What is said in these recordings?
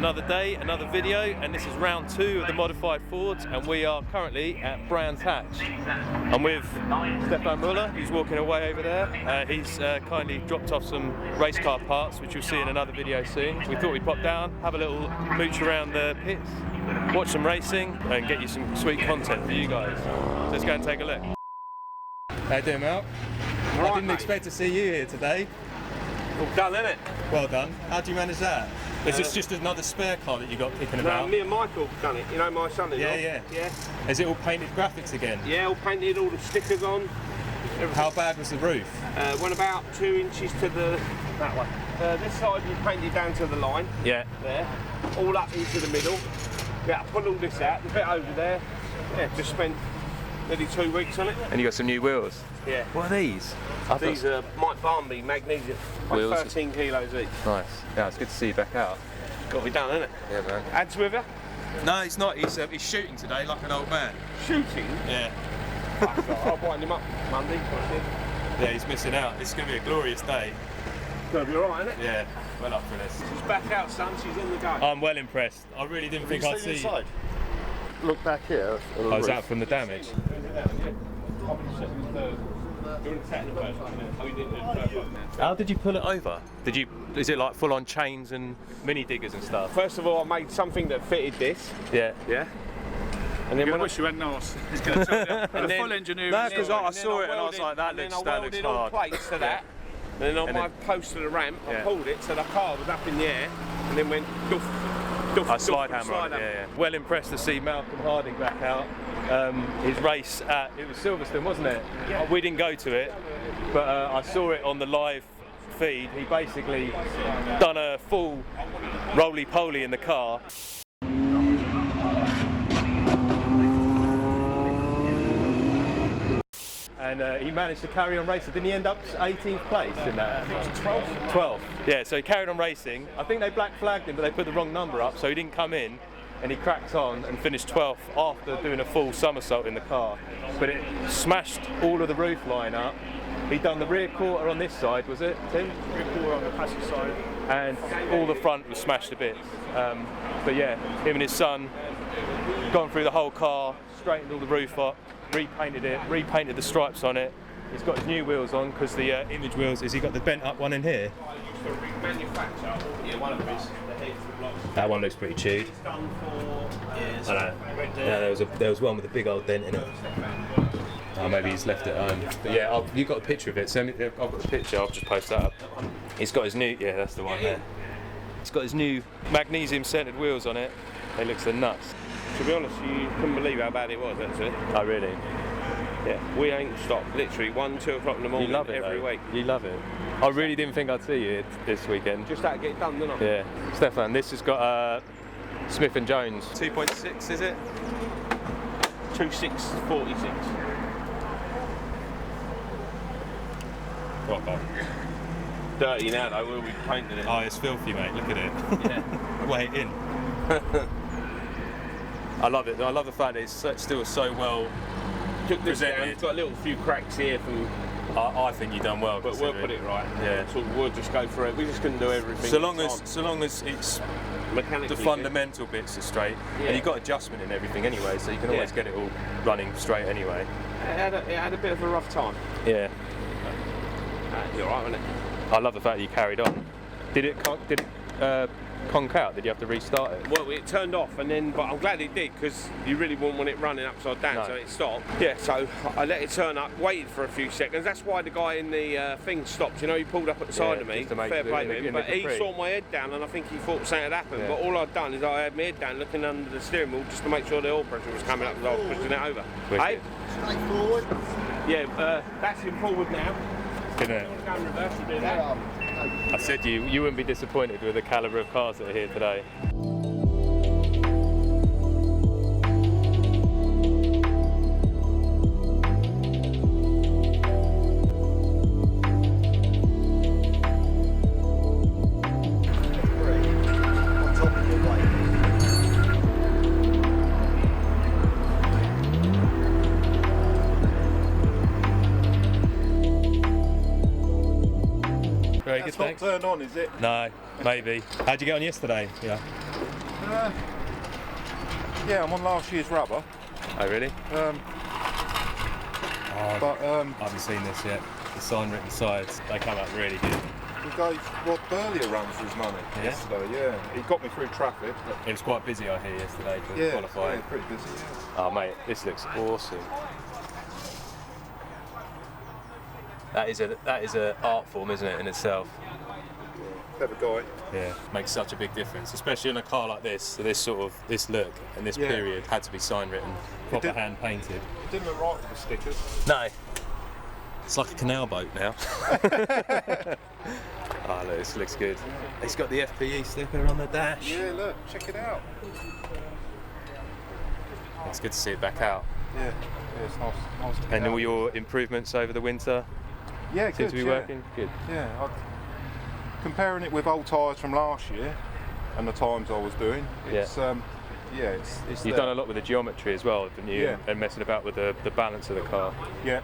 another day, another video, and this is round 2 of the modified Fords, and we are currently at Brands Hatch. I'm with Stefan Muller, who's walking away over there. He's kindly dropped off some race car parts, which you'll see in another video soon. We thought we'd pop down, have a little mooch around the pits, watch some racing, and get you some sweet content for you guys. So let's go and take a look. How you doing, Mal? I didn't expect to see you here today. Well done, innit? Well done. How do you manage that? Is this just another spare car that you got kicking about? No, me and Michael done it. You know my son-in-law? Yeah. Is it all painted graphics again? Yeah, all painted, all the stickers on. Everything. How bad was the roof? Went about 2 inches to that way. This side we painted down to the line. Yeah. There. All up into the middle. Yeah, I pulled all this out. The bit over there. Yeah, just spent nearly 2 weeks on it. And you got some new wheels? Yeah. What are these? These are Mike Barnby magnesium. Wheels? 13 kilos each. Nice. Yeah, it's good to see you back out. Got to be done, innit? Yeah, man. Ads with you? No, he's not. He's shooting today like an old man. Shooting? Yeah. I'll wind him up Monday. Yeah, he's missing out. This is going to be a glorious day. Gonna be alright, isn't it? Yeah, well up for this. She's back out, son. She's on the go. I'm well impressed. I really didn't think I'd see you. Look back here. Oh, is that from the damage? How did you pull it over? Is it like full on chains and mini diggers and stuff? First of all, I made something that fitted this. Yeah. Yeah. And then I wish you hadn't asked. He's going to tell you. The full engineering. No, because I saw it and I was like, that looks hard. I welded all plates to that. And then on my post to the ramp, I pulled it so the car was up in the air and then went doof, doof, I slide hammer on it, yeah. Well impressed to see Malcolm Harding back out. His race at, it was Silverstone, wasn't it? Yeah. We didn't go to it, but I saw it on the live feed. He basically done a full roly-poly in the car. And he managed to carry on racing. Didn't he end up 18th place in that? I think it was 12th. 12th. Yeah, so he carried on racing. I think they black flagged him, but they put the wrong number up, so he didn't come in. And he cracked on and finished 12th after doing a full somersault in the car. But it smashed all of the roof line up. He'd done the rear quarter on this side, was it, Tim? Rear quarter on the passenger side. And all the front was smashed to bits. But yeah, him and his son gone through the whole car, straightened all the roof up, repainted it, repainted the stripes on it. He's got his new wheels on because the image wheels, has he got the bent up one in here? Yeah, one of these. That one looks pretty chewed. I know. Yeah, there was one with a big old dent in it. Oh, maybe he's left it home. But yeah, you've got a picture of it. Send me. I've got the picture. I'll just post that up. He's got his new. Yeah, that's the one there. He's got his new magnesium scented wheels on it. They look so nuts. To be honest, you couldn't believe how bad it was, actually. Oh, really? Yeah, we ain't stopped. Literally 1, 2 o'clock in the morning. You love it every though. week. You love it. I really didn't think I'd see you this weekend. Just had to get it done, didn't I? Yeah. Stefan, this has got Smith & Jones. 2.6, is it? 2646. What about? Dirty now though, we'll be painting it. Oh, it's filthy, mate. Look at it. Yeah. Wait in. I love it. I love the fact that it's still so well presented. It's got a little few cracks here from. I think you've done well. But we'll put it right. Yeah. So we'll just go for it. We just couldn't do everything. So long as it's mechanically the fundamental bits are straight, and you've got adjustment in everything anyway, so you can always get it all running straight anyway. It had a bit of a rough time. Yeah. You're right, wasn't it? I love the fact that you carried on. Did it conk out? Did you have to restart it? Well, it turned off, but I'm glad it did because you really wouldn't want it running upside down, so it stopped. Yeah, so I let it turn up, waited for a few seconds. That's why the guy in the thing stopped. You know, he pulled up at the side of me. Fair play to him, but he saw my head down, and I think he thought something had happened. Yeah. But all I'd done is I had my head down, looking under the steering wheel, just to make sure the oil pressure was coming up as I was pushing it over. Hey? Straight forward. Yeah, that's him forward now. Isn't it? Go in reverse and do that. I said you wouldn't be disappointed with the calibre of cars that are here today. Very good, thanks. Not turned on, is it? No, maybe. How'd you get on yesterday? Yeah. Yeah, I'm on last year's rubber. Oh really? But I haven't seen this yet. The sign written sides, they come out really good. we gave Rob Burley a run for his money yesterday. Yeah, he got me through traffic. It was quite busy I hear yesterday for qualifying. Yeah, pretty busy. Yeah. Oh mate, this looks awesome. That is a art form, isn't it, in itself? Clever guy. Yeah, makes such a big difference, especially in a car like this. So this sort of look and this period had to be sign written, proper hand painted. It didn't look right with the stickers. No, it's like a canal boat now. Oh look, this looks good. It's got the FPE sticker on the dash. Yeah, look, check it out. It's good to see it back out. Yeah, it's nice to get And out. all your improvements over the winter Yeah, seem good. to be working. Good. Yeah, comparing it with old tyres from last year and the times I was doing, it's it's You've done a lot with the geometry as well, haven't you? Yeah. And messing about with the balance of the car. Yeah,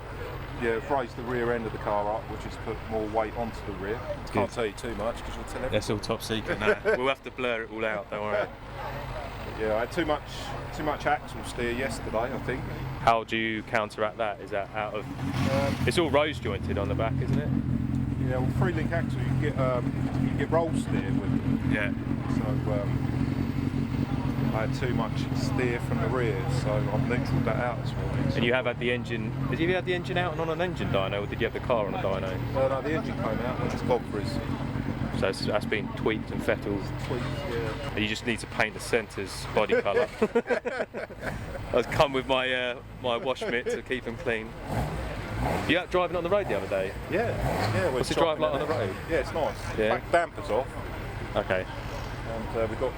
I've raised the rear end of the car up, which has put more weight onto the rear. Can't tell you too much because you'll tell everyone. That's all top secret now. We'll have to blur it all out, don't worry. Yeah, I had too much axle steer yesterday, I think. How do you counteract that? Is that out of... it's all rose jointed on the back, isn't it? Yeah, well, 3-link axle, you can get roll steer with it. Yeah. So I had too much steer from the rear, so I've neutralled that out this morning. And you have had the engine... Have you had the engine out and on an engine dyno, or did you have the car on a dyno? No, the engine came out and it's Godfrey's. So that's been tweaked and fettled. Tweaked, yeah. And you just need to paint the centres body colour. I've come with my my wash mitt to keep them clean. You out driving on the road the other day? Yeah. What's the drive like on the road? Yeah, it's nice. Yeah. Back dampers off. Okay. And we've got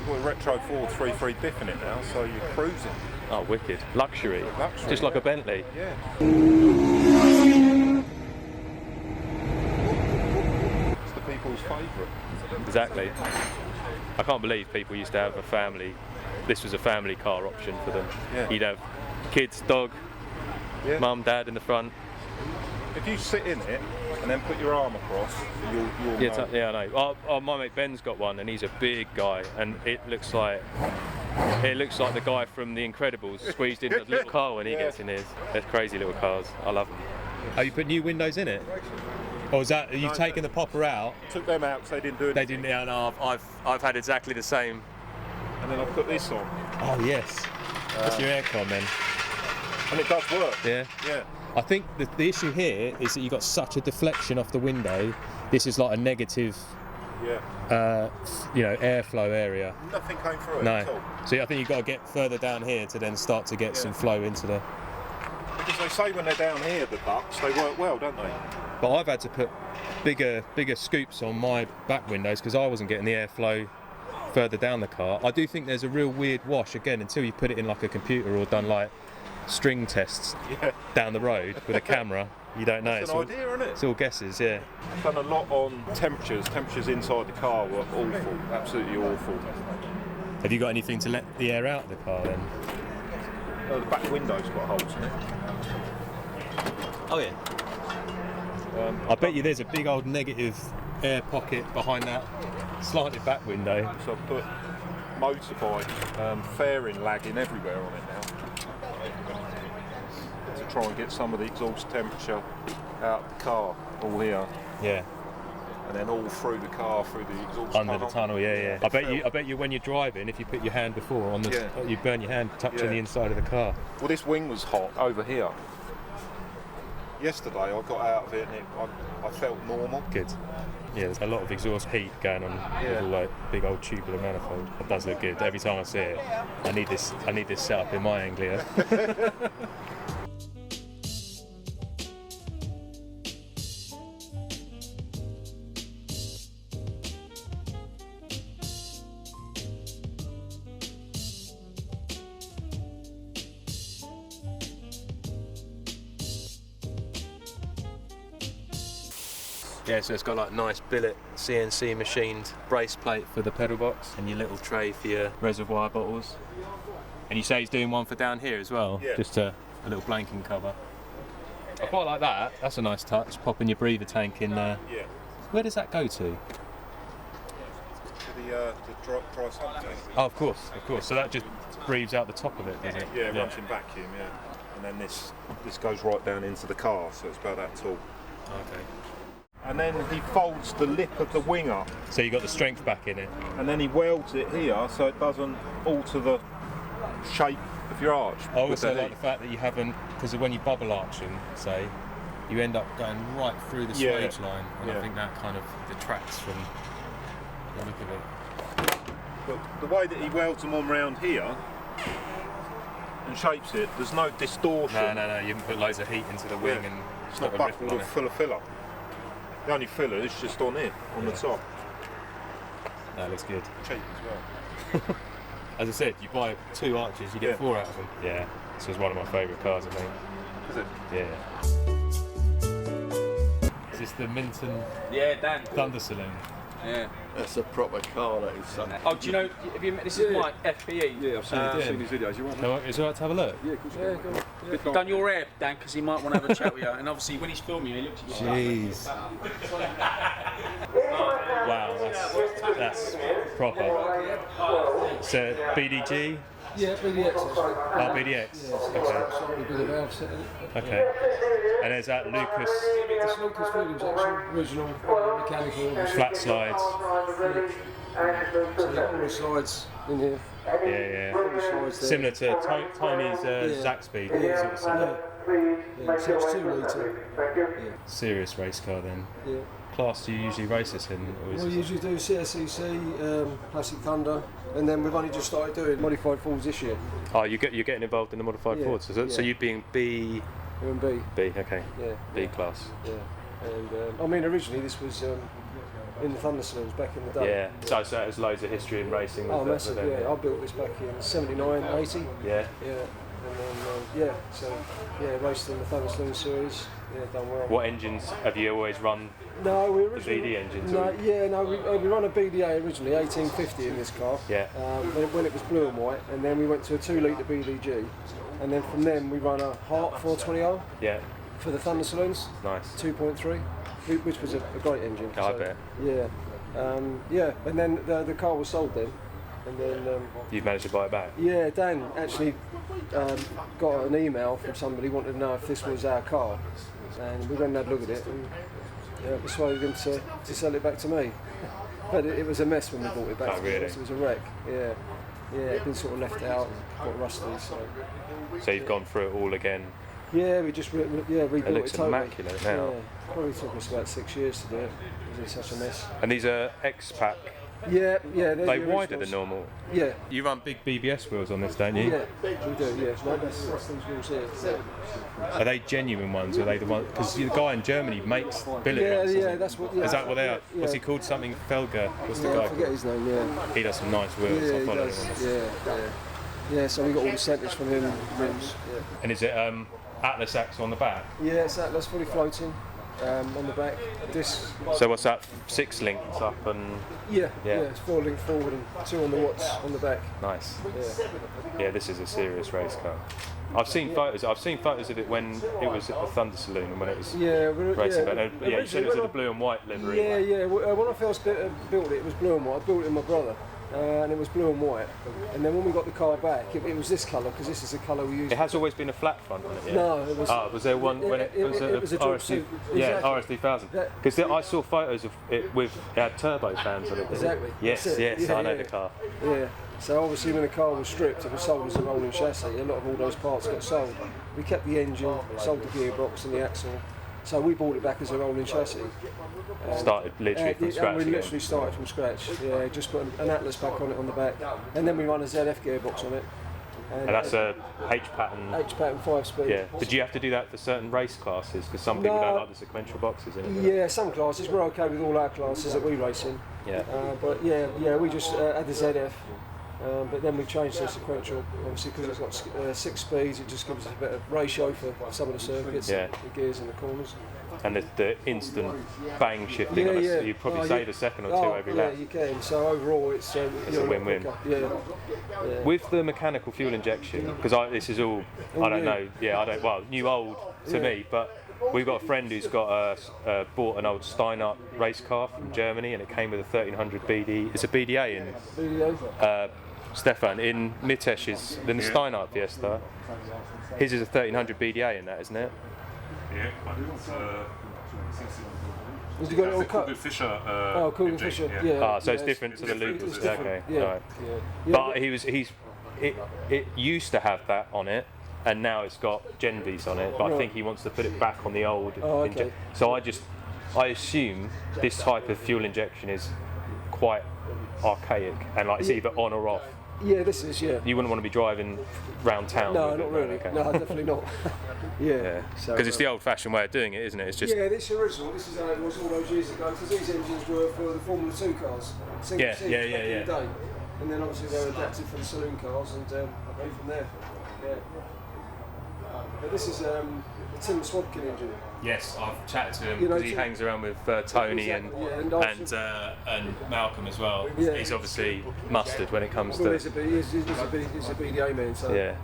a retro Ford 3.3 diff in it now, so you're cruising. Oh, wicked. Luxury. Just like a Bentley. Yeah. It's the people's favourite. Exactly. I can't believe people used to have a family. This was a family car option for them. Yeah. You'd have kids, dog, Yeah. mum, dad in the front. If you sit in it and then put your arm across, you'll Yeah, know. yeah, I know. My mate Ben's got one, and he's a big guy, and it looks like the guy from The Incredibles squeezed into a little car when he gets in his. They're crazy little cars. I love them. Oh, you put new windows in it? Or is that you taken the popper out? Took them out because they didn't do it. They didn't. Yeah, no, I've had exactly the same. And then I put this on. Oh yes. That's your aircon then. And it does work. Yeah. Yeah. I think the issue here is that you've got such a deflection off the window. This is like a negative, Yeah. airflow area. Nothing came through it No. at all. So I think you've got to get further down here to then start to get some flow into the... Because they say when they're down here, the ducts, they work well, don't they? But I've had to put bigger scoops on my back windows because I wasn't getting the airflow further down the car. I do think there's a real weird wash, again, until you put it in like a computer or done like string tests down the road with a camera. You don't know. It's an idea, isn't it? It's all guesses, yeah. I've done a lot on temperatures. Temperatures inside the car were awful, absolutely awful. Have you got anything to let the air out of the car then? The back window's got holes in it. Oh yeah. I bet you there's a big old negative air pocket behind that slanted back window. So I've put motorbike fairing lagging everywhere on it now. To try and get some of the exhaust temperature out of the car, all here. Yeah. And then all through the car, through the exhaust Under the tunnel, yeah. I bet you when you're driving, if you put your hand before on the, you burn your hand touching the inside of the car. Well, this wing was hot over here. Yesterday I got out of it and I felt normal. Good. Yeah, there's a lot of exhaust heat going on with all like big old tubular manifold. It does look good. Every time I see it, I need this set up in my Anglia. Yeah, so it's got like nice billet CNC machined brace plate for the pedal box and your little tray for your reservoir bottles. And you say he's doing one for down here as well? Yeah. Just a little blanking cover. I quite like that. That's a nice touch, popping your breather tank in there. Yeah. Where does that go to? the dry sump thing. Oh, of course. So that just breathes out the top of it, does it? Yeah, it runs in vacuum, yeah. And then this goes right down into the car, so it's about that tall. Okay. And then he folds the lip of the wing up. So you got the strength back in it. And then he welds it here so it doesn't alter the shape of your arch. I also like the fact that you haven't, because when you bubble arching, say, you end up going right through the swage line, and I think that kind of detracts from the look of it. But the way that he welds them on round here and shapes it, there's no distortion. No, you haven't put loads of heat into the wing and it's not buckled full of filler. The only filler is just on here, on the top. That looks good. Cheap as well. As I said, you buy 2 arches, you get 4 out of them. Yeah, this was one of my favourite cars, I think. Is it? Yeah. Is this the Minton Thunder Saloon? Yeah. That's a proper car, that is, son. Oh, do you know, have you met, this is Mike, FPE. Yeah, I've seen his videos. You want No, is it alright to have a look? Yeah, of course. Yeah, go on. Done your hair, Dan, because he might want to have a chat with you. And obviously, when he's filming, he looks at you. Jeez. Wow, that's proper. It's a BDG? Yeah, BDX. Oh, BDX. Okay. And there's that Lucas. It's Lucas fuel injection, original, mechanical. Flat slides. So you've got all the slides in here. Yeah. All the slides there. Similar to Tiny's ZAKSPEED. Yeah, so it's 2 litre. Serious race car then. Yeah. Class do you usually race this in? Or is We usually do CSCC, Classic Thunder, and then we've only just started doing modified Fords this year. Oh, you're getting involved in the modified Yeah, Fords. So you being B? We're in B. B, okay. Yeah. B class. Yeah. And I mean, originally this was in the Thunder Saloons back in the day. Yeah. So there's loads of history in racing. With Massive. them, Yeah, I built this back in '79, '80. Yeah. Yeah. And then raced in the Thunder Saloon series. Yeah, done well. What engines have you always run? No, we The BD engines? we run a BDA originally, 1850 in this car. Yeah. When it was blue and white, and then we went to a 2 litre BDG, and then from then we run a Hart 420R. Yeah. For the Thunder Saloons. Nice. 2.3, which was a great engine. I bet. Yeah. And then the car was sold then. And then You've managed to buy it back? Yeah, Dan actually got an email from somebody wanted to know if this was our car, and we went and had a look at it and persuaded him to sell it back to me. But it was a mess when we bought it back. Oh, really? It was a wreck. Yeah, it'd been sort of left out, got rusty. So you've gone through it all again? Yeah, we just rebuilt it looks totally. immaculate now. Yeah, probably took us about 6 years to do it. It was in such a mess. And these are X-Pack? Yeah. They wider than normal? Yeah. You run big BBS wheels on this, don't you? Yeah, we do, yeah. No, that's these wheels here. Are they genuine ones? Or are they the ones? Because the guy in Germany makes billet ones. Yeah, that's what. Yeah, Is that what they are? Yeah. What's he called? Something Felger? What's the Yeah, guy I forget called? his name, yeah. He does some nice wheels. Yeah, I he follow does. him on this. Yeah, so we got all the centres from him, rims. Yeah. And is it Atlas axle on the back? Yeah, it's Atlas fully floating on the back. This. So what's that? 6 links up and Yeah, it's 4 link forward and 2 on the watts on the back. nice. Yeah. Yeah, this is a serious race car. I've seen photos of it when it was at the Thunder Saloon and when it was racing. But you said it was in the blue and white livery. Yeah. When I first built it was blue and white. I built it with my brother. And it was blue and white. And then when we got the car back, it was this colour because this is the colour we used. It has always been a flat front on it. Yeah? No, it was. Was there one when it was a drop RS? suit. Yeah, Exactly. RS2000. Because I saw photos of it with it had turbo fans on it. Exactly. Yes, That's it. I know the car. Yeah. So obviously when the car was stripped, it was sold as a rolling chassis. A lot of all those parts got sold. We kept the engine, sold the gearbox and the axle. So we bought it back as a rolling chassis. Started literally from scratch. And we again. literally started from scratch. Yeah, just put an Atlas back on it on the back, and then we run a ZF gearbox on it. And that's a H pattern. H pattern 5-speed. Yeah. Did you have to do that for certain race classes? Because some people don't like the sequential boxes in it. Yeah, some classes. We're okay with all our classes that we race in. Yeah. But we just had the ZF. But then we changed to sequential, obviously because it's got 6 speeds, it just gives us a better ratio for some of the circuits, the gears in the corners. And the instant bang shifting on it, you probably save a second or two every lap. Yeah, you can. So overall, it's a win-win. Yeah. With the mechanical fuel injection, because this is all, I don't know, new old to me, but we've got a friend who's got bought an old Steinert race car from Germany, and it came with a 1300 BD. It's a BDA in Stefan in Mitesh's in the Steinert Fiesta. His is a 1300 BDA in that, isn't it? Yeah, but it's Has he got it all cut? Fisher. Kugel Fisher. Yeah. So it's different to the Lucas. It's different. Okay. Yeah. Right. Yeah. But it used to have that on it, and now it's got Gen V's on it. But I think he wants to put it back on the old. Oh, okay. So I assume this type of fuel injection is quite archaic, and like it's either on or off. Yeah, this is, yeah. You wouldn't want to be driving round town. No, with not it, really. okay. No, definitely not. Yeah. Because it's the old-fashioned way of doing it, isn't it? It's just. Yeah, this is original. This is how it was all those years ago. Because these engines were for the Formula 2 cars. Single seats back in the day. And then obviously they were adapted for the saloon cars, and I went from there. Yeah. But this is a Tim Swabkin engine. Yes, I've chatted to him because he hangs around with Tony Exactly, and Malcolm as well. Yeah. He's obviously mustard when it comes Well, to. he's a BDA man, so Yeah.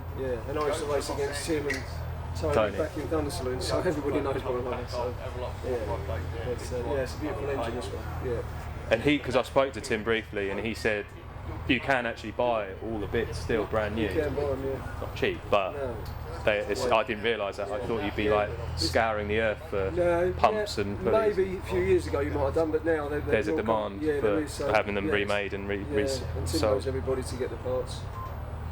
And I used to race against Tim and Tony. Back in Thunder Saloon, so everybody knows one another. So it's a beautiful engine, this one. Yeah. And because I spoke to Tim briefly, and he said you can actually buy all the bits still brand new. You can buy them, yeah. Not cheap, but. No. I didn't realise that. I thought you'd be like scouring the earth for pumps and pulleys. Maybe a few years ago you might have done, but now there's a demand for having them remade and and Tim knows everybody to get the parts.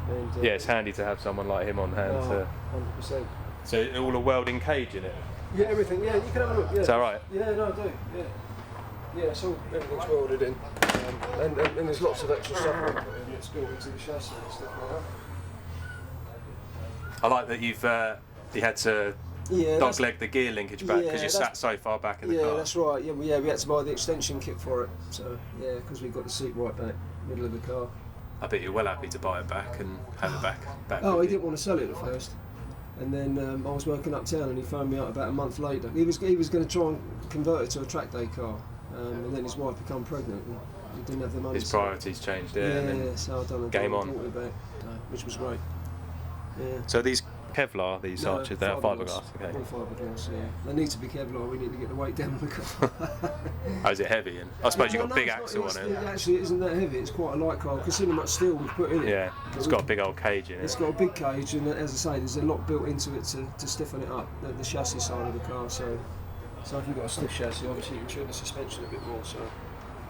And, it's handy to have someone like him on hand. 100%. So all a welding cage in it? Yeah, everything. Yeah, you can have a look. Yeah. Is that right? Yeah, no, I do. Yeah, so everything's welded in, and there's lots of extra stuff that's built into the chassis and stuff like that. I like that you had to dogleg the gear linkage back because you sat so far back in the car. Yeah, that's right. Yeah, we had to buy the extension kit for it. So because we got the seat right back, middle of the car. I bet you're well happy to buy it back and have it back. Oh, he didn't want to sell it at first, and then I was working uptown, and he phoned me up about a month later. He was going to try and convert it to a track day car, and then his wife became pregnant. And he didn't have the money. His priorities changed. So I done a game on. Back, which was great. Yeah. So these Kevlar, these arches, they're fiberglass. Okay. All fiberglass, yeah. They need to be Kevlar. We need to get the weight down on the car. Oh, is it heavy? And I suppose you've got big axle on it. Actually, it isn't that heavy. It's quite a light car. Considering how much steel we've put in it. Yeah, it's got a big old cage in it. It's got a big cage, and as I say, there's a lot built into it to stiffen it up. The chassis side of the car. So if you've got a stiff chassis, obviously you can tune the suspension a bit more. So.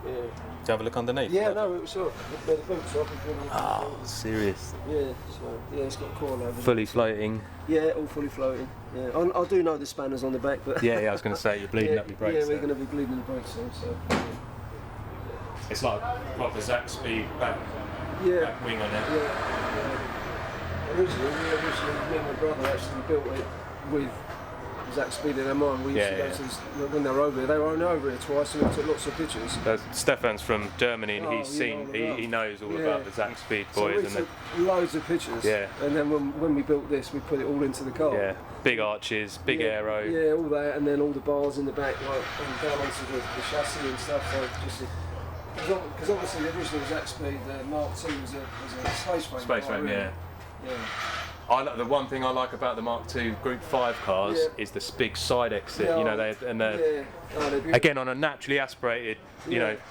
Yeah. Do you have a look underneath? Yeah, no, it was up. The boots up. Oh, serious. Yeah, so it's got a coil over. Fully floating. Yeah, all fully floating. Yeah, I do know the spanners on the back, but yeah, I was going to say you're bleeding up your brakes. Yeah, we're going to be bleeding the brakes on. So. It's like proper ZAKSPEED back wing on it. Yeah. Originally, me and my brother actually built it with ZAKSPEED in our mind. We used to go to this, when they were over here. They were only over here twice, and we took lots of pictures. Stefan's from Germany, and he knows all about the ZAKSPEED boys. So we took loads of pictures. Yeah. And then when we built this, we put it all into the car. Yeah. Big arches, big aero. Yeah, all that, and then all the bars in the back, like and down onto the chassis and stuff. So just because obviously the original ZAKSPEED, the Mark II was a space frame. Space frame, yeah. The one thing I like about the Mark II Group 5 cars is the big side exit. Again on a naturally aspirated,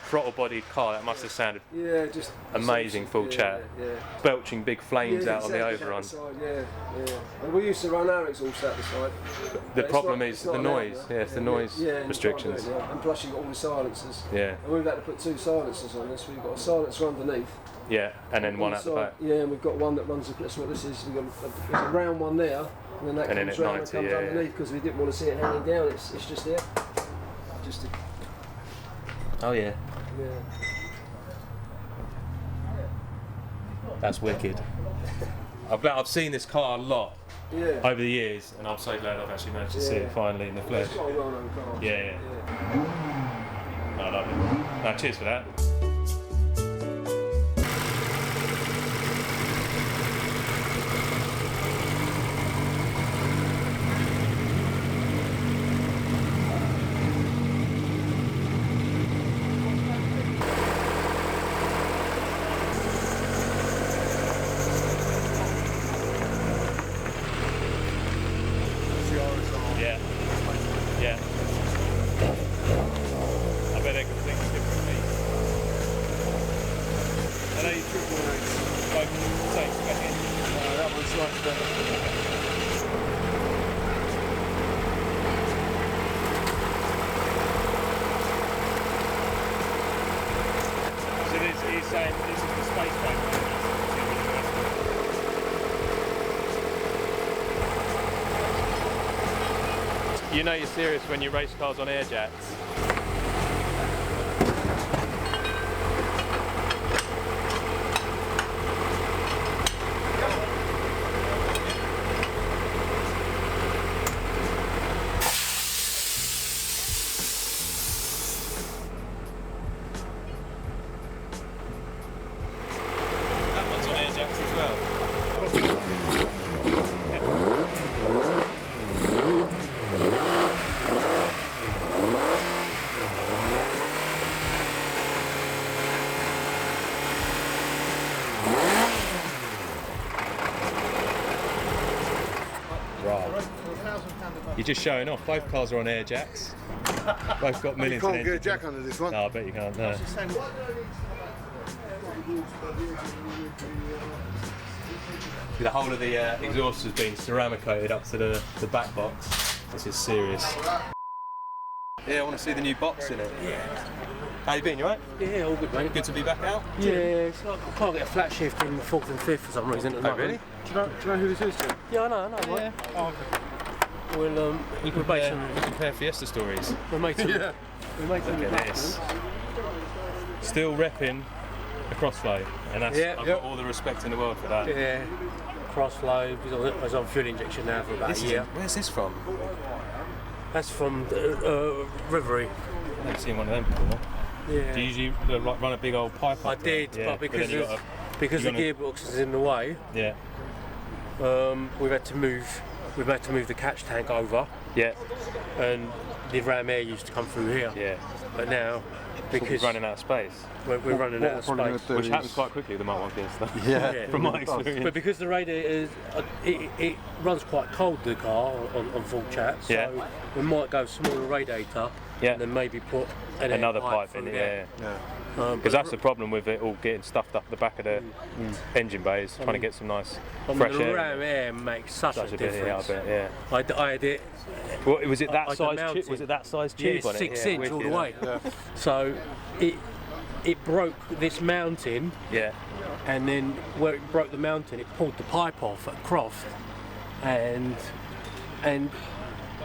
throttle-bodied car, that must have sounded just amazing. Full chat, belching big flames out on the overrun. And we used to run our exhaust out the side. The problem is the noise. It's the noise restrictions. And plus you've got all the silencers. Yeah. And we've had to put 2 silencers on this. We've got a silencer underneath. Yeah, and then one at the back. Yeah, and we've got one that runs. That's what this is. We've got a round one there, and then that comes round and comes underneath because we didn't want to see it hanging down. It's just there. Oh yeah. Yeah. That's wicked. I've seen this car a lot over the years, and I'm so glad I've actually managed to see it finally in the flesh. It's got a well-known car. Yeah. I love it. No, cheers for that. he's saying this is the space bag. You know you're serious when you race cars on air jacks. That one's on air jacks as well. You're just showing off. Both cars are on air jacks. Both got millions. You can't get a jack under this one. No, I bet you can't. No. The whole of the exhaust has been ceramic coated up to the back box. This is serious. Yeah, I want to see the new box in it. Yeah. How you been? You right? Yeah, all good, mate. Good to be back out. Yeah, it's like I can't get a flat shift in the 4th and 5th for some reason. Oh, really? Do you know who this is, Jim? Yeah, I know, mate. Yeah. Oh, okay. We'll compare Fiesta stories. we'll make some. Yeah. We'll make some. Look at this. Still repping a crossflow, and that's I've got all the respect in the world for that. Yeah. Crossflow. I was on fuel injection now for about a year. Where's this from? That's from Rivery. I've never seen one of them before. Yeah. Do you usually like, run a big old pipe? I up did, there? but because then the gearbox is in the way, yeah, we've had to move the catch tank over, yeah, and the ram air used to come through here. yeah. But now, because We're running out of space, we're running out of space, which happens quite quickly with the Mark 1 Fiesta. yeah. From my experience. But because the radiator is, it runs quite cold, the car on full chat, so Yeah. we might go smaller radiator, Yeah. and then maybe put Another pipe in through it, there. yeah. Because that's the problem with it all getting stuffed up the back of the engine bays, trying to get some nice fresh the air. ram air makes such a Such a bit, difference. yeah, I bet, yeah. I had it. What, was it that I size? mounted. Was it that size Yeah, tube on it? 6 inch all the wicked. way. Yeah. So it broke this mounting, Yeah. and then where it broke the mounting, it pulled the pipe off at Croft, and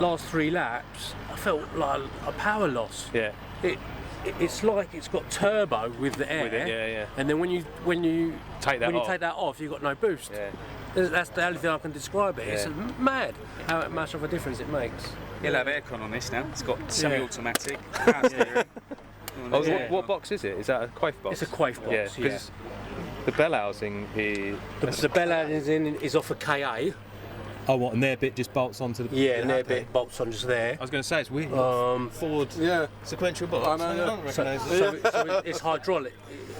last 3 laps, I felt like a power loss. Yeah. It's like it's got turbo with the air, With it, yeah, yeah. and then when you Take that off. take that off, you've got no boost. Yeah. That's the only thing I can describe it. It's Yeah. mad how much of a difference it makes. He'll have aircon on this now. It's got semi-automatic. Power steering. Oh, Yeah. what box is it? Is that a quaif box? It's a quaif box, yeah. Because the bell housing is... The bell housing is off a KA. Oh, what? And their bit just bolts onto the... Yeah, and their bit bolts on just there. I was going to say, it's weird. Ford Sequential box. I know, yeah. I don't recognise it. so it's hydraulic.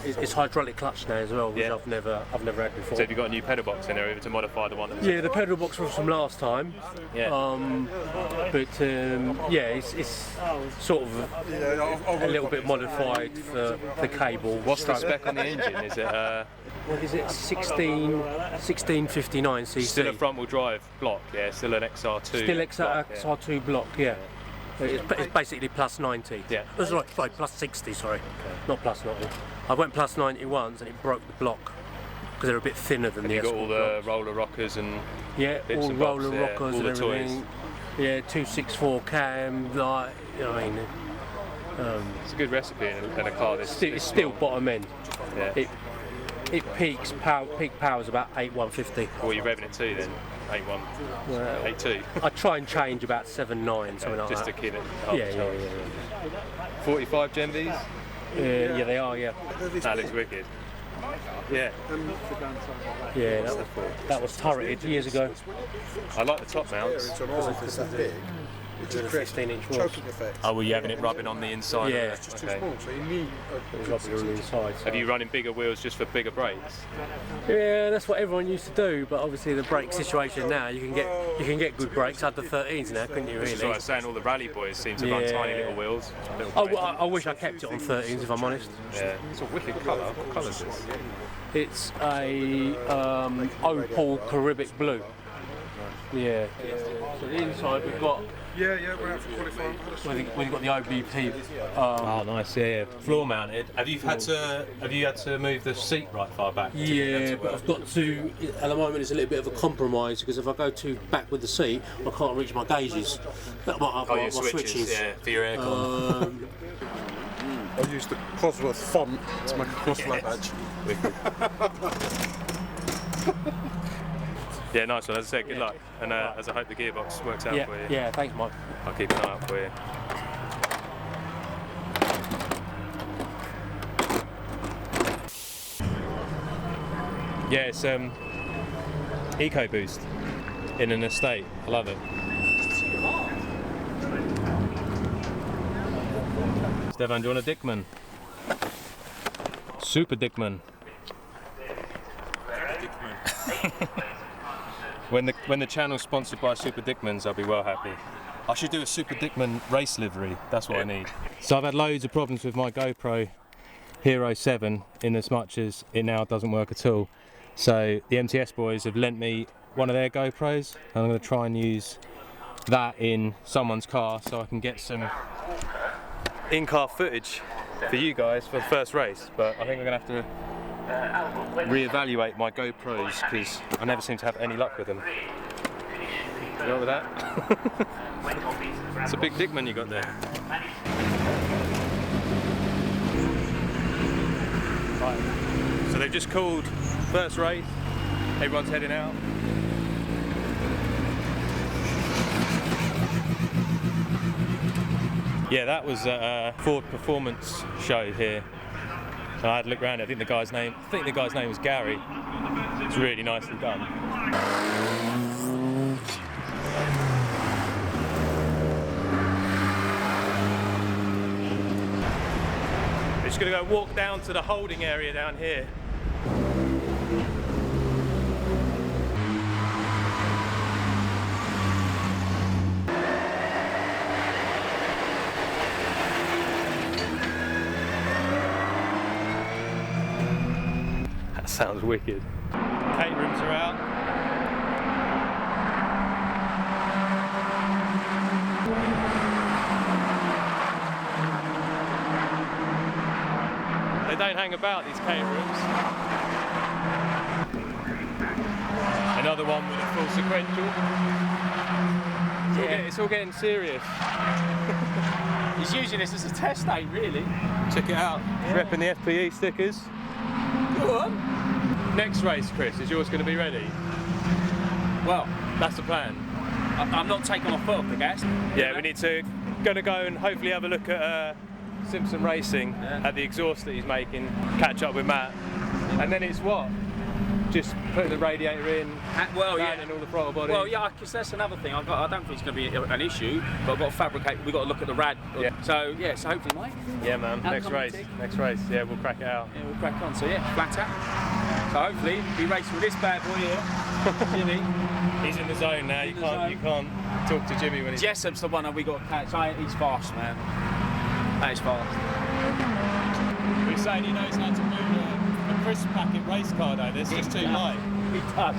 It's hydraulic clutch now as well, which Yeah. I've never had before. So have you got a new pedal box in there to modify the one that was... Yeah, the pedal box was from last time. Yeah. It's sort of a little bit modified for the cable. What's the spec on the engine? Is it What is it? 1659 cc. still a front wheel drive block? Yeah, still an XR2. Still block, XR2 block, yeah. It's basically plus 90. Yeah. Oh, sorry, plus 60, sorry. Not plus 90. I went plus 90 once and it broke the block because they're a bit thinner than Have the you got Escort all the blocks. roller rockers and... Yeah, bits all and bobs, roller yeah, rockers all and the everything. Yeah, 264 cam, like, you know what I mean. It's a good recipe in a car this It's still bottom end. Yeah. It peak power is about 8,150. What are you revving it to then? 8.1, 8.2? I try and change about 7.9, something like Just that. to keep it Yeah, up. yeah. 45 Gen Vs? Yeah, they are, yeah. That looks wicked. Yeah. Yeah, that was turreted years ago. I like the top mounts. It's that big. It's With a 15-inch wheels. choking effect. Oh, were you having it rubbing on the inside? Yeah. It's just too small, so you need It was rubbing on the inside. so- Have you running bigger wheels just for bigger brakes? Yeah, that's what everyone used to do, but obviously the brake situation now, you can get good brakes under 13s now, couldn't you Which is what I really? was saying, all the rally boys seem to run Yeah. tiny little wheels. I wish I kept it on 13s if I'm honest. Yeah. It's a wicked colour. What colour is this? It's a opal Caribbean blue. Yeah. So the inside we've got Yeah, we're out for qualifying. We've got the OBP. Oh, nice. Yeah. Floor mounted. Have you had to move the seat right far back? Yeah, but I've got to. At the moment, it's a little bit of a compromise because if I go too back with the seat, I can't reach my gauges. My switches. Yeah, for your aircon. I used the Cosworth font to make a crossflow badge. Yeah, nice one. As I said, good luck, and as I hope the gearbox works out for you. Yeah, thanks, Mike. I'll keep an eye out for you. Yeah, it's EcoBoost in an estate. I love it. Stefan, do you want a Dickman? Super Dickman. When the channel's sponsored by Super Dickmans, I'll be well happy. I should do a Super Dickman race livery. That's what I need. So I've had loads of problems with my GoPro Hero 7 in as much as it now doesn't work at all. So the MTS boys have lent me one of their GoPros, and I'm going to try and use that in someone's car so I can get some in-car footage for you guys for the first race. But I think we're going to have to re-evaluate my GoPros because I never seem to have any luck with them. You know with that? It's a big Dickman you got there. Right. So they've just called first race. Everyone's heading out. Yeah, that was a Ford Performance show here. So I had to look around. I think the guy's name was Gary. It's really nicely done. We're just going to go walk down to the holding area down here. That sounds wicked. Caterings are out. They don't hang about, these caterings. Another one with a full sequential. It's all getting serious. He's using this as a test aid, really. Check it out. Yeah. Repping the FPE stickers. Go on. Next race, Chris, is yours going to be ready? Well, that's the plan. I'm not taking my foot off the gas. Yeah, we need to go and hopefully have a look at Simpson Racing at the exhaust that he's making, catch up with Matt, and then it's what? Just put the radiator in, and all the throttle body. Well, yeah, because that's another thing. I don't think it's going to be an issue, but I've got to fabricate. We've got to look at the rad. Yeah. So so hopefully, mate. Yeah, man. Next race. Yeah, we'll crack it out. Yeah, we'll crack on. So yeah, flat out. So hopefully, be racing with this bad boy here, Jimmy. He's in the zone now. You can't talk to Jimmy when he's. Jessup's the one that we got to catch. He's fast, man. That is fast. We're saying he knows how to move a crisp packet race car though. This is too light. He does.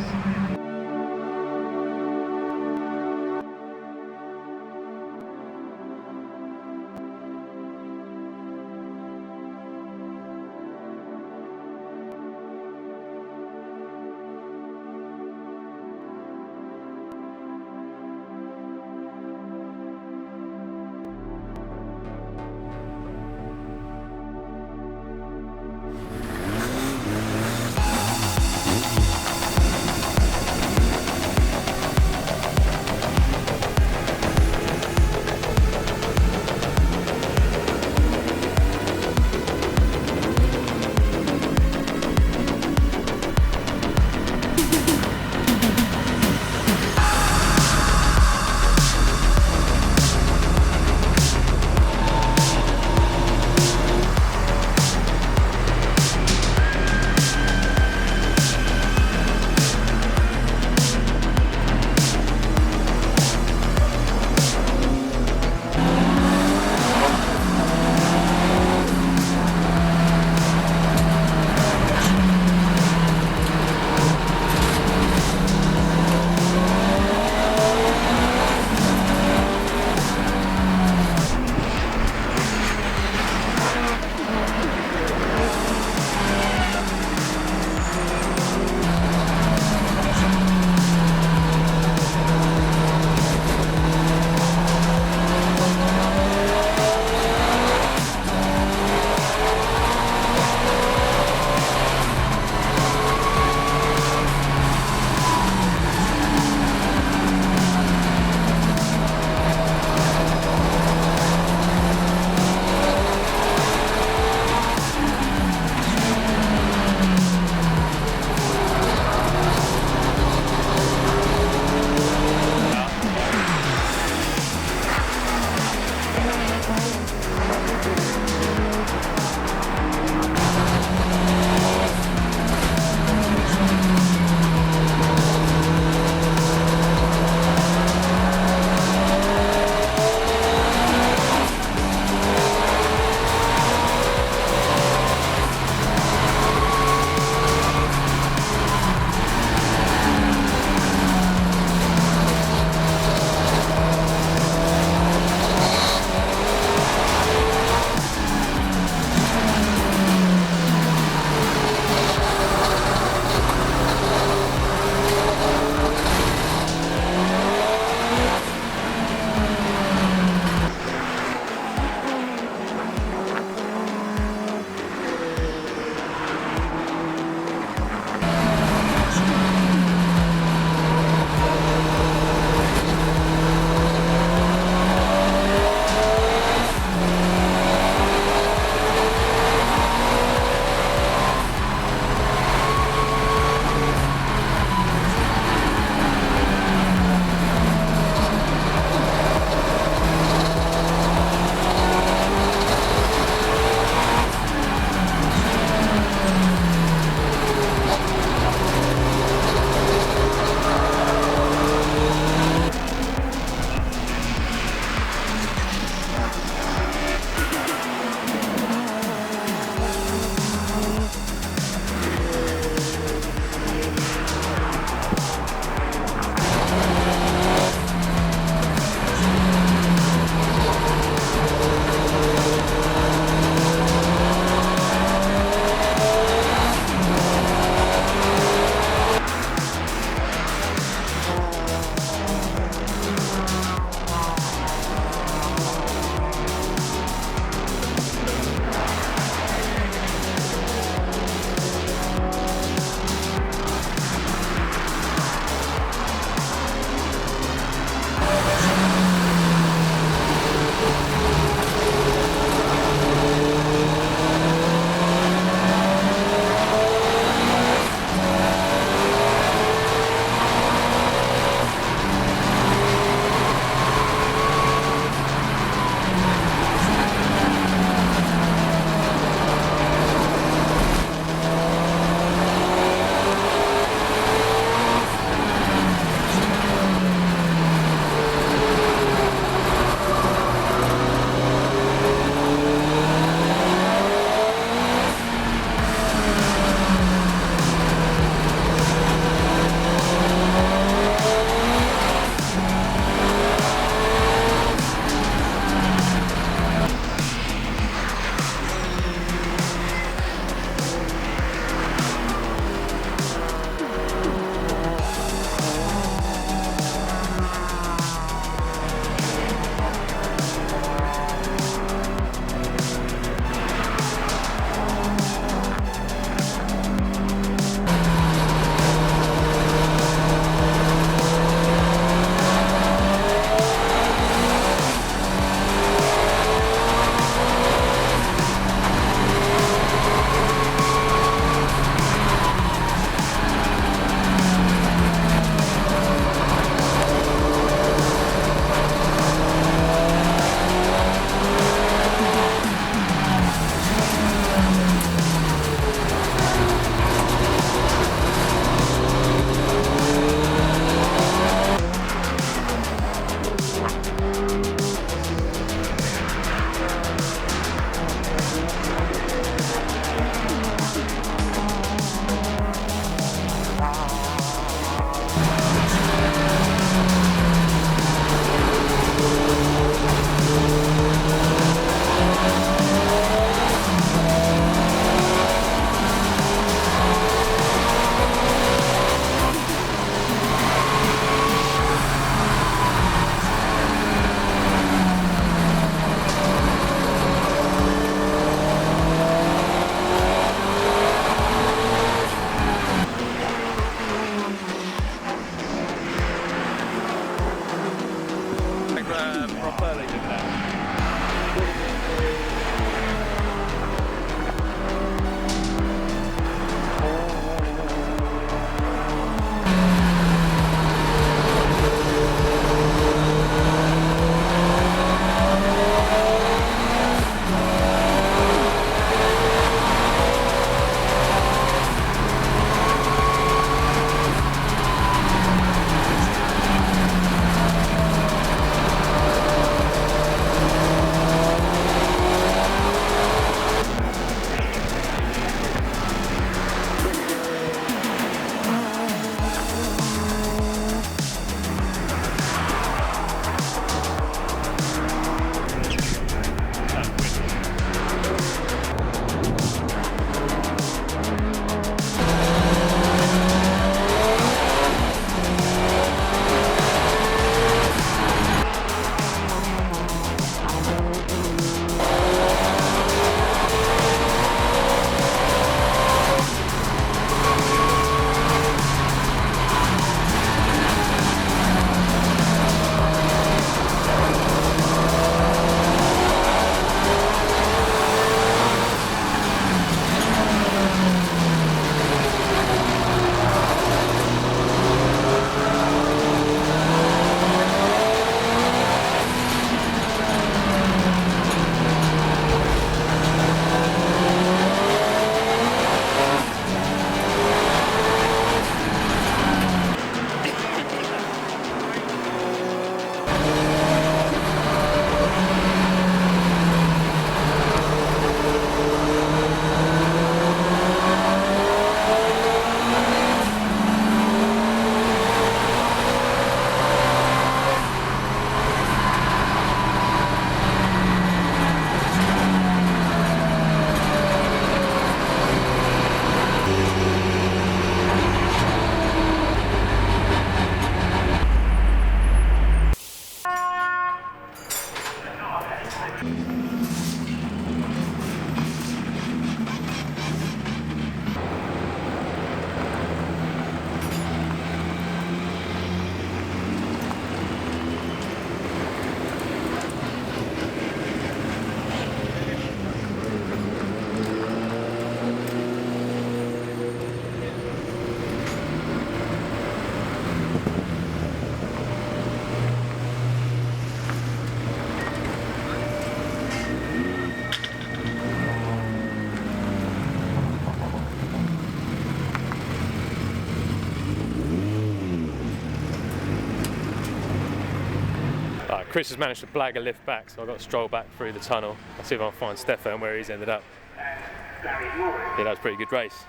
Chris has managed to blag a lift back, so I've got to stroll back through the tunnel. I'll see if I can find Stefan where he's ended up. Yeah, that was a pretty good race.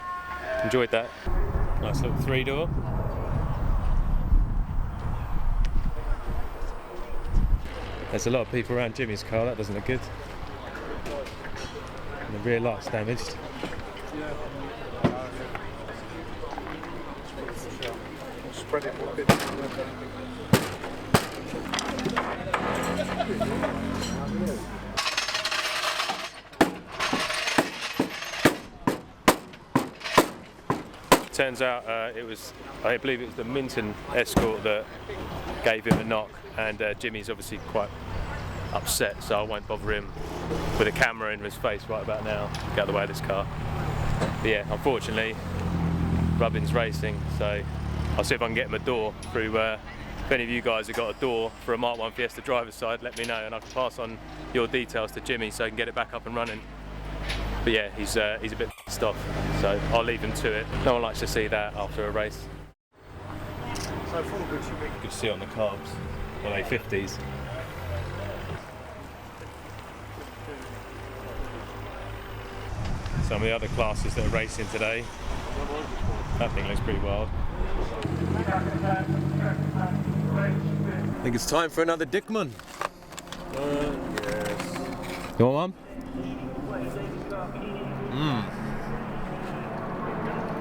Enjoyed that. Nice little 3-door. There's a lot of people around Jimmy's car, that doesn't look good. And the rear light's damaged. Spread it a bit. Turns out I believe it was the Minton escort that gave him a knock, and Jimmy's obviously quite upset, so I won't bother him with a camera in his face right about now. Get out of the way of this car. But yeah, unfortunately, Rubbin's racing, so I'll see if I can get him a door through. If any of you guys have got a door for a Mark 1 Fiesta driver's side, let me know, and I can pass on your details to Jimmy so he can get it back up and running. But yeah, he's a bit pissed off, so I'll leave him to it. No one likes to see that after a race. Good to see on the carbs, well, A50s. Some of the other classes that are racing today. That thing looks pretty wild. I think it's time for another Dickman. Yes. You want one?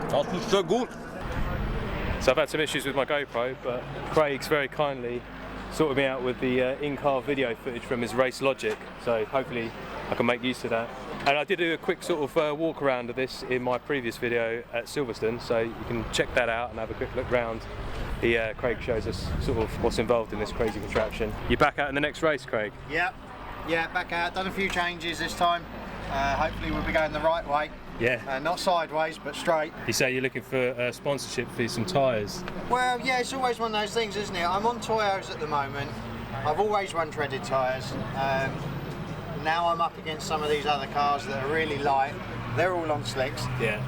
That looks so good. So I've had some issues with my GoPro, but Craig's very kindly sorted me out with the in-car video footage from his Race Logic, so hopefully I can make use of that. And I did do a quick sort of walk around of this in my previous video at Silverstone, so you can check that out and have a quick look round. Craig shows us sort of what's involved in this crazy contraption. You're back out in the next race, Craig? Yeah, back out. Done a few changes this time. Hopefully we'll be going the right way. Yeah. Not sideways, but straight. You say you're looking for sponsorship for some tyres? Well, yeah, it's always one of those things, isn't it? I'm on Toyos at the moment. I've always run treaded tyres. Now I'm up against some of these other cars that are really light. They're all on slicks. Yeah.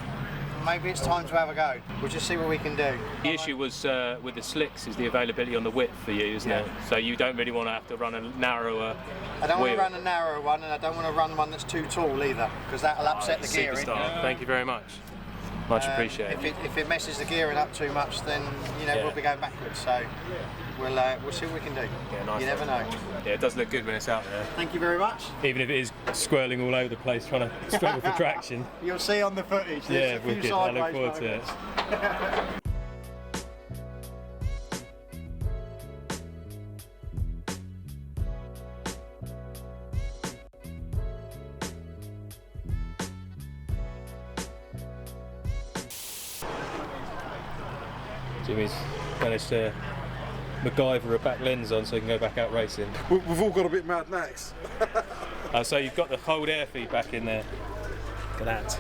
Maybe it's time to have a go. We'll just see what we can do. The issue was with the slicks is the availability on the width for you, isn't it? So you don't really want to have to run a narrower I don't want wheel. to run a narrow one, and I don't want to run one that's too tall either, because that'll upset the gearing. Superstar. Thank you very much. Much appreciated. If it messes the gearing up too much, then we'll be going backwards. So we'll see what we can do. Yeah, nice. You never know. Yeah, it does look good when it's out there. Thank you very much. Even if it is swirling all over the place trying to struggle for traction. You'll see on the footage. Yeah, wicked. I look forward to it. Jimmy's managed to MacGyver a back lens on so he can go back out racing. We've all got a bit Mad Max. So you've got the cold air feed back in there. Look at that.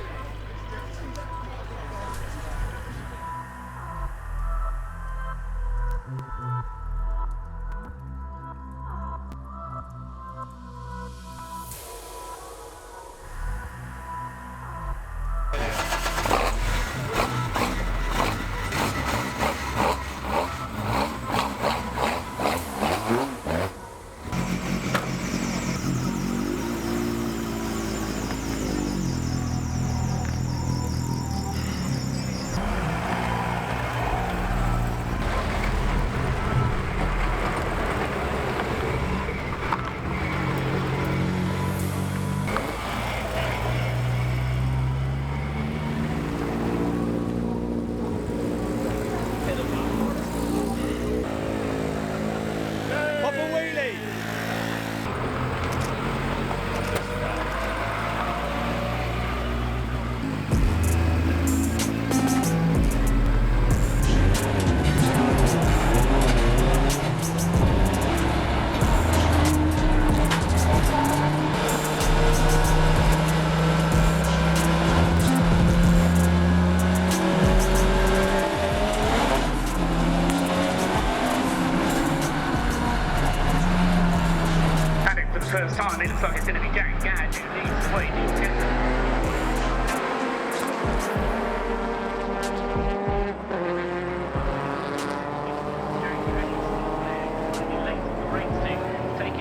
First time, it looks like it's going to be Jack Gadd who leads the way. Taking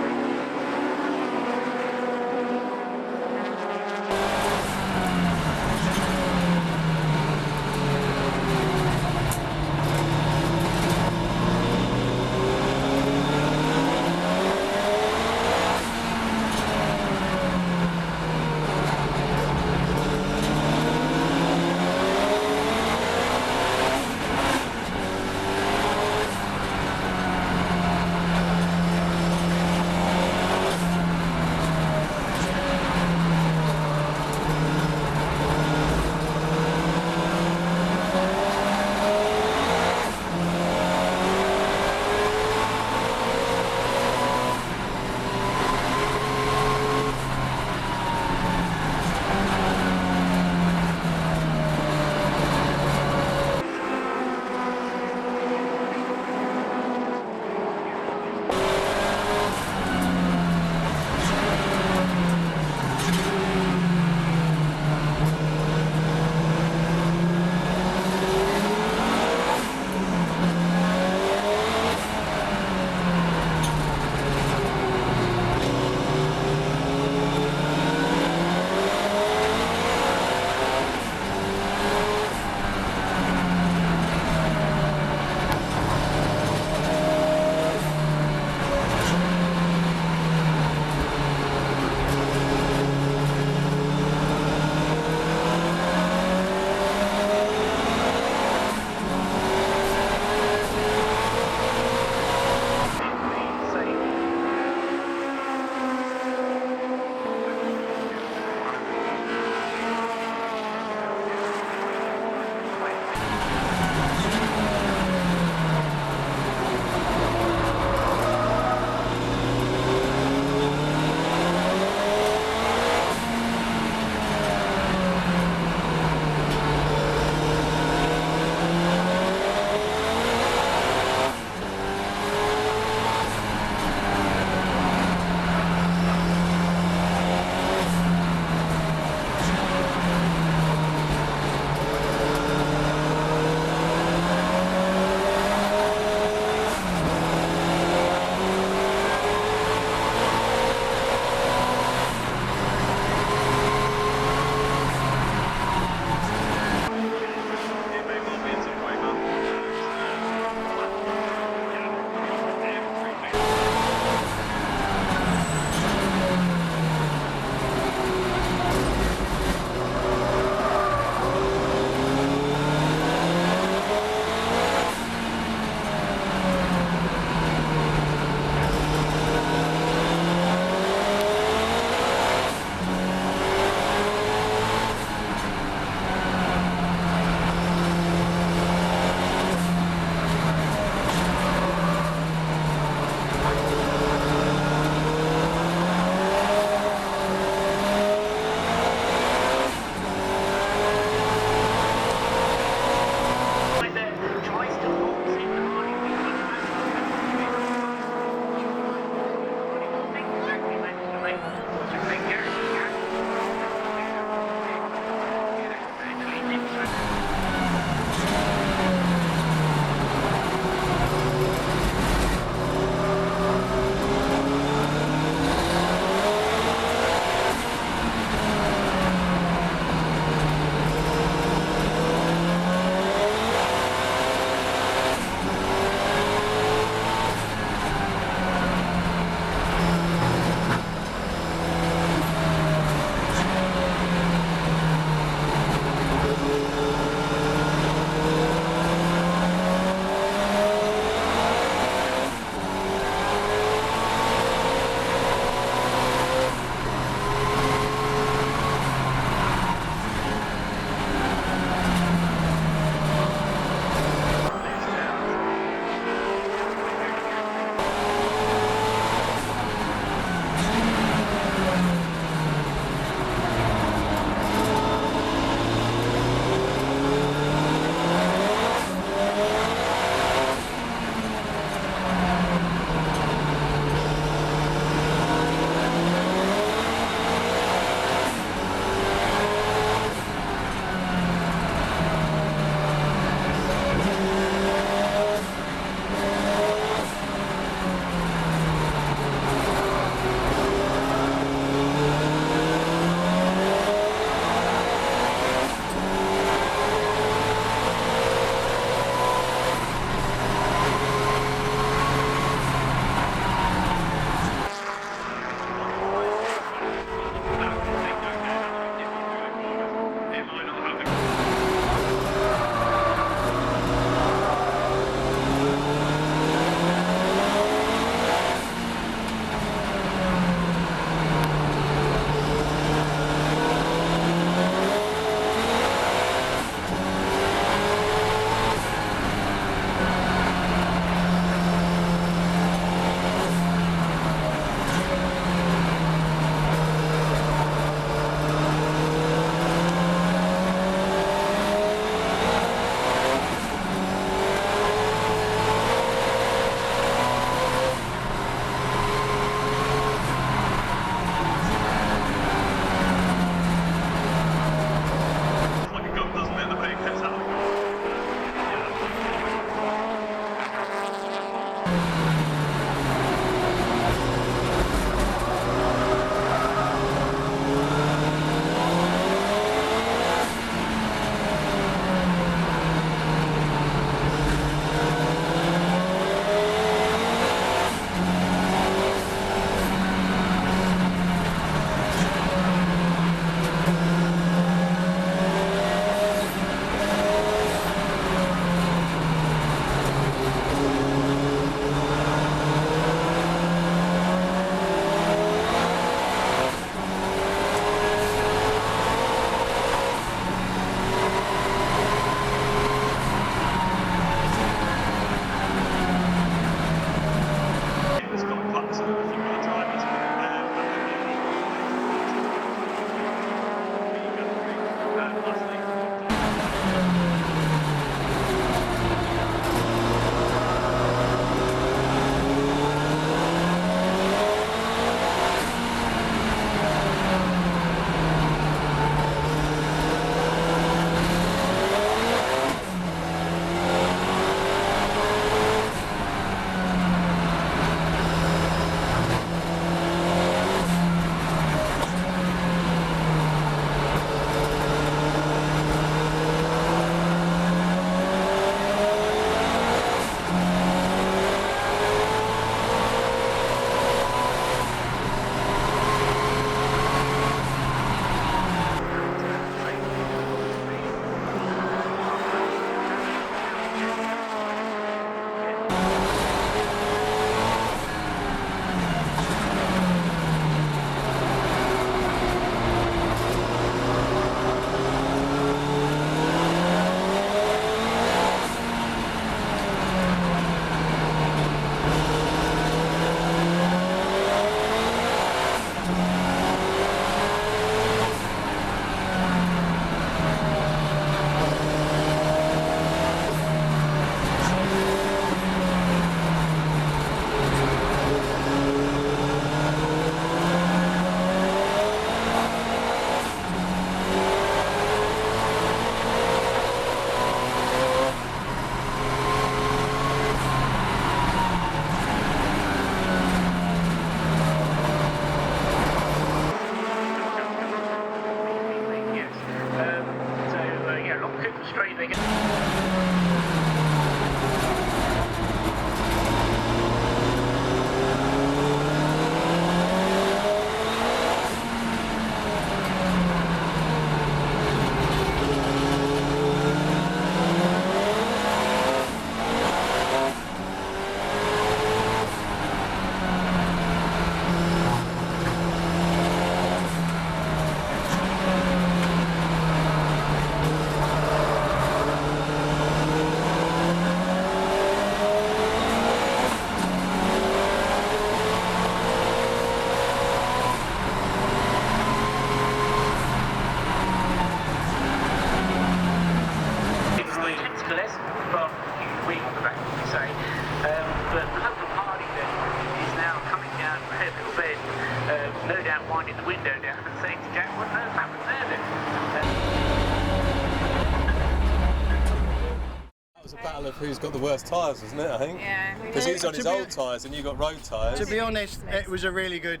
battle of who's got the worst tyres, wasn't it? I think. Yeah. Because he's on his old tyres and you got road tyres. To be honest, it was a really good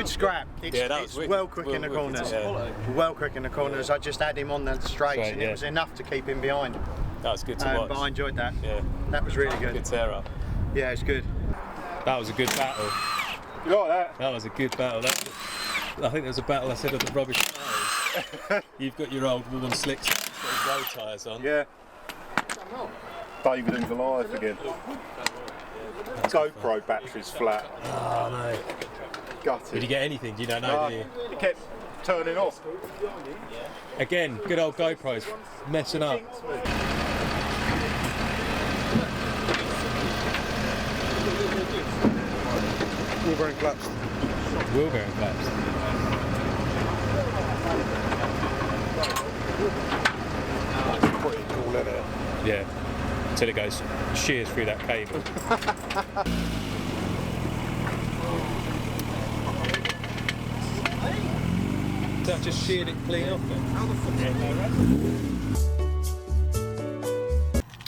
scrap. It's well quick in the corners. Well quick in the corners. I just had him on the straights and it was enough to keep him behind. That was good to watch. But I enjoyed that. Yeah. That was really good. Good tear up. Yeah, it's good. That was a good battle. You like that? That was a good battle. I think there was a battle I said of the rubbish tyres. You've got your old worn slicks, you've got his road tyres on. Yeah. David and Goliath again. GoPro battery's flat. Oh no. Gutted. Did you get anything? Do you don't know, do you? It kept turning off. Again, good old GoPro's messing up. Wheel bearing collapsed. Wheel bearing collapsed. Pretty cool, isn't it? Yeah. Until it goes shears through that cable. That just sheared it clean off then.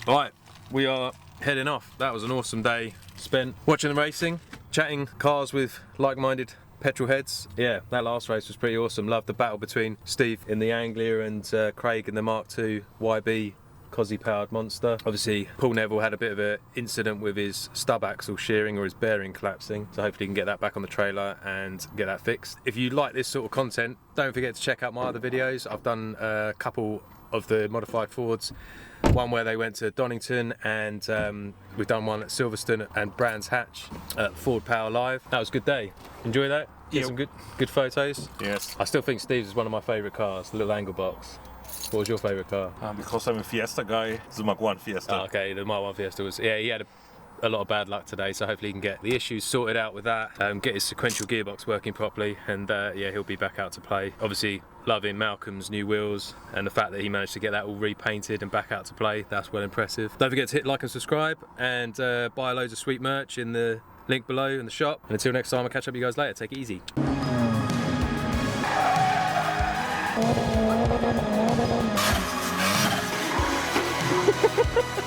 Right, we are heading off. That was an awesome day spent watching the racing, chatting cars with like-minded petrol heads. Yeah, that last race was pretty awesome. Loved the battle between Steve in the Anglia and Craig in the Mark II YB Cosy powered monster. Obviously Paul Neville had a bit of an incident with his stub axle shearing or his bearing collapsing, so hopefully he can get that back on the trailer and get that fixed. If you like this sort of content, don't forget to check out my other videos. I've done a couple of the modified Fords, one where they went to Donington, and we've done one at Silverstone and Brands Hatch at Ford Power Live. That was a good day. Enjoy that? Get some good photos? Yes. I still think Steve's is one of my favourite cars, the little angle box. What was your favourite car? Because I'm a Fiesta guy, the Mark 1 Fiesta. Oh, okay, the Mark 1 Fiesta was, yeah, he had a lot of bad luck today, so hopefully he can get the issues sorted out with that, get his sequential gearbox working properly, and yeah, he'll be back out to play. Obviously, loving Malcolm's new wheels, and the fact that he managed to get that all repainted and back out to play, that's well impressive. Don't forget to hit like and subscribe, and buy loads of sweet merch in the link below in the shop. And until next time, I'll catch up with you guys later. Take it easy. Ha ha ha!